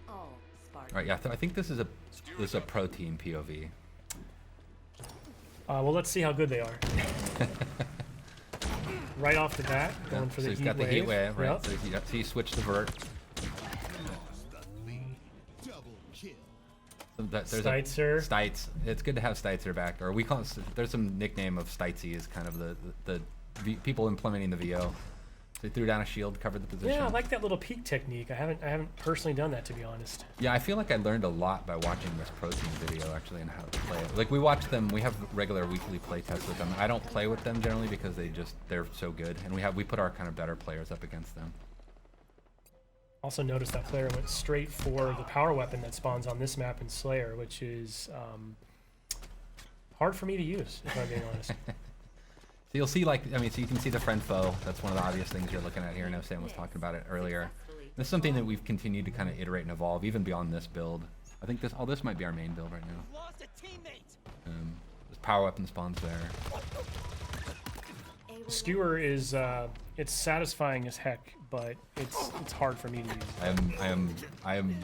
All right, yeah, I think this is a pro team POV. Well, let's see how good they are. Right off the bat, going for so the he's heat got the wave. heat wave, right? Yep. So he switched to vert. So there's Steitzer. Steitz. It's good to have Steitzer back. Or we call it, there's some nickname of Steitzy is kind of the people implementing the VO. So he threw down a shield, covered the position. Yeah, I like that little peek technique. I haven't personally done that, to be honest. Yeah, I feel like I learned a lot by watching this pro team video actually and how to play it. Like we watch them, we have regular weekly play tests with them. I don't play with them generally because they're so good, and we put our kind of better players up against them. Also noticed that player went straight for the power weapon that spawns on this map in Slayer, which is hard for me to use, if I'm being honest. So you'll see, like, I mean, so you can see the friend foe. That's one of the obvious things you're looking at here. I know Sam was talking about it earlier. This is something that we've continued to kind of iterate and evolve, even beyond this build. I think this might be our main build right now. This power weapon spawns there. The skewer is it's satisfying as heck, but it's hard for me to use. I am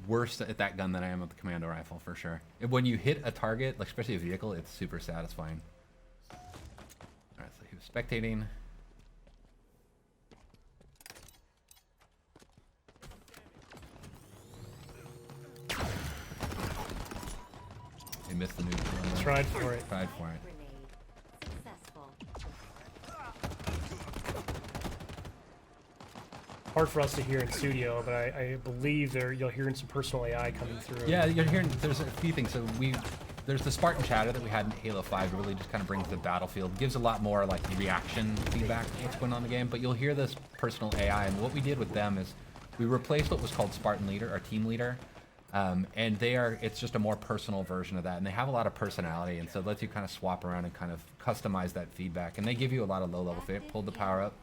worse at that gun than I am with the commando rifle for sure. When you hit a target, like especially a vehicle, it's super satisfying. All right, so he was spectating. He missed the nuke. Tried for it. Tried for it. Hard for us to hear in studio, but I believe you'll hear some personal AI coming through. Yeah, you're hearing. There's a few things. So there's the Spartan chatter that we had in Halo 5. It really just kind of brings the battlefield, gives a lot more like reaction feedback to what's going on in the game. But you'll hear this personal AI, and what we did with them is we replaced what was called Spartan Leader, our team leader, and it's just a more personal version of that, and they have a lot of personality, and so it lets you kind of swap around and kind of customize that feedback, and they give you a lot of low-level feedback. Pulled the power up.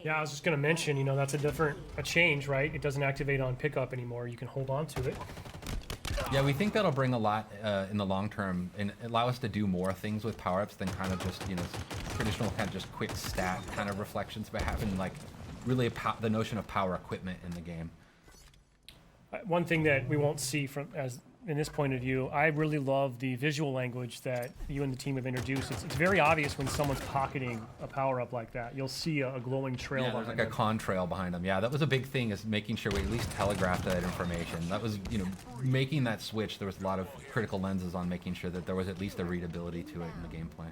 Yeah, I was just going to mention, that's a change, right? It doesn't activate on pickup anymore. You can hold on to it. Yeah, we think that'll bring a lot in the long term and allow us to do more things with power-ups than kind of just, traditional kind of just quick stat kind of reflections, but having like really the notion of power equipment in the game. One thing that we won't see in this point of view, I really love the visual language that you and the team have introduced. It's very obvious when someone's pocketing a power-up like that. You'll see a glowing trail behind behind like a contrail behind them. Yeah, that was a big thing, is making sure we at least telegraphed that information. That was, making that switch, there was a lot of critical lenses on making sure that there was at least a readability to it in the gameplay.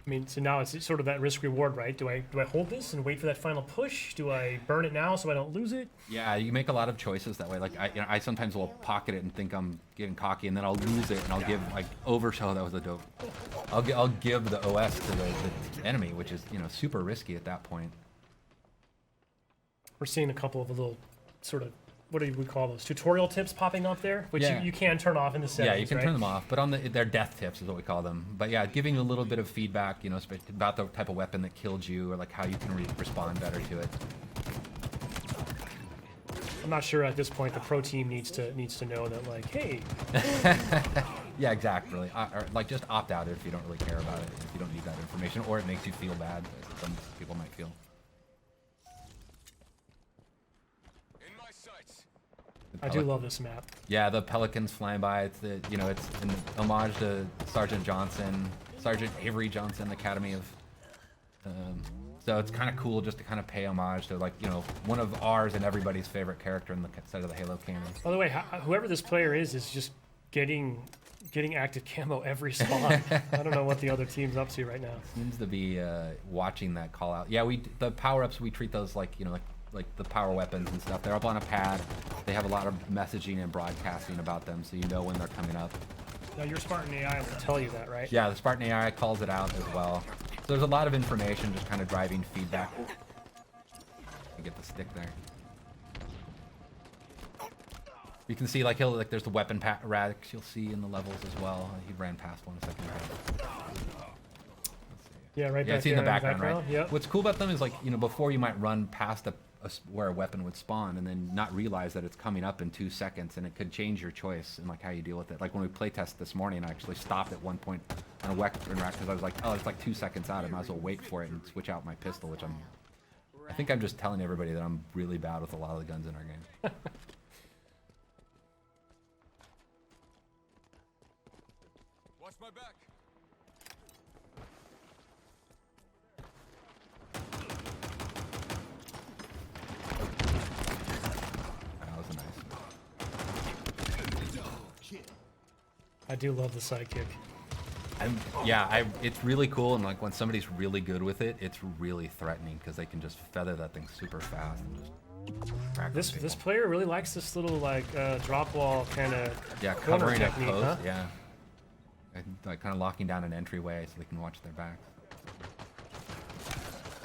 I mean, so now it's sort of that risk-reward, right? Do I hold this and wait for that final push? Do I burn it now so I don't lose it? Yeah, you make a lot of choices that way. Like I sometimes will pocket it and think I'm getting cocky, and then I'll lose it, and I'll give overshow. That was a dope. I'll give the OS to the enemy, which is super risky at that point. We're seeing a couple of little sort of, what do we call those, tutorial tips popping up there, which yeah. you can turn off in the settings. Yeah, you can turn them off, but they're death tips is what we call them. But yeah, giving a little bit of feedback, about the type of weapon that killed you, or like how you can respond better to it. I'm not sure at this point the pro team needs to know that, like, hey. Yeah, exactly. Or like just opt out if you don't really care about it, if you don't need that information, or it makes you feel bad, as some people might feel. I do love this map. Yeah, the pelicans flying by. It's it's an homage to Sergeant Avery Johnson, Academy of. So it's kind of cool just to kind of pay homage to one of ours and everybody's favorite character in the side of the Halo canon. By the way, whoever this player is just getting active camo every spawn. I don't know what the other team's up to right now. Seems to be watching that call out. Yeah, the power ups, we treat those like the power weapons and stuff. They're up on a pad. They have a lot of messaging and broadcasting about them, so you know when they're coming up. Now your Spartan AI will tell you that, right? Yeah, the Spartan AI calls it out as well. So there's a lot of information just kind of driving feedback. You get the stick there. You can see there's the weapon racks you'll see in the levels as well. He ran past one a second ago. Yeah, right yeah, back it's in the background, right? Yep. What's cool about them is before you might run past where a weapon would spawn and then not realize that it's coming up in 2 seconds, and it could change your choice and how you deal with it. Like when we playtest this morning, I actually stopped at one point on a weapon rack because I was like, oh, it's 2 seconds out. I might as well wait for it and switch out my pistol, which I think I'm just telling everybody that I'm really bad with a lot of the guns in our game. I do love the sidekick. It's really cool, and like when somebody's really good with it, it's really threatening because they can just feather that thing super fast and just crack This people. player really likes this little like drop wall kind of Covering a technique, post, huh? yeah. And, like kind of locking down an entryway so they can watch their backs.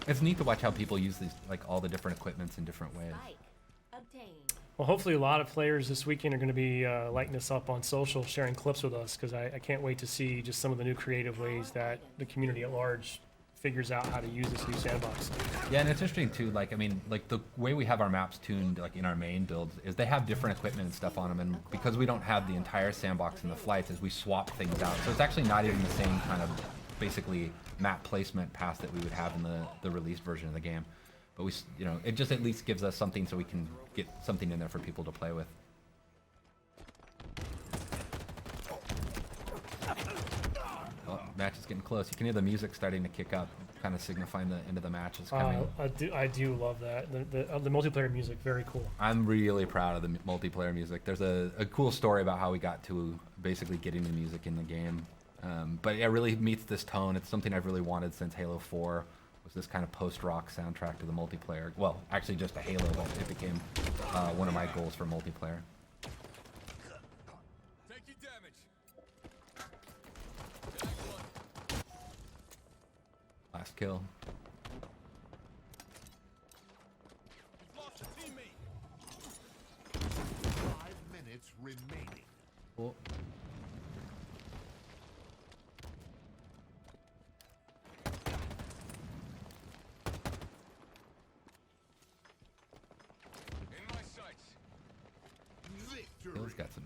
It's neat to watch how people use these, like all the different equipments in different ways. Well, hopefully a lot of players this weekend are going to be lighting us up on social, sharing clips with us, because I can't wait to see just some of the new creative ways that the community at large figures out how to use this new sandbox. Yeah, and it's interesting too, like, I mean, like the way we have our maps tuned, like in our main builds, is they have different equipment and stuff on them, and because we don't have the entire sandbox in the flights, is we swap things out. So it's actually not even the same kind of, basically, map placement path that we would have in the released version of the game. But we, you know, it just at least gives us something so we can get something in there for people to play with. Oh, match is getting close. You can hear the music starting to kick up, kind of signifying the end of the match is coming. I do love that. The multiplayer music, very cool. I'm really proud of the multiplayer music. There's a cool story about how we got to basically getting the music in the game. But it really meets this tone. It's something I've really wanted since Halo 4. Was this kind of post-rock soundtrack to the multiplayer. Well, actually just a Halo, but it became one of my goals for multiplayer. Take your damage. Last kill. You've lost a teammate. 5 minutes remaining. Cool. In my sights. Victory. Halo's got some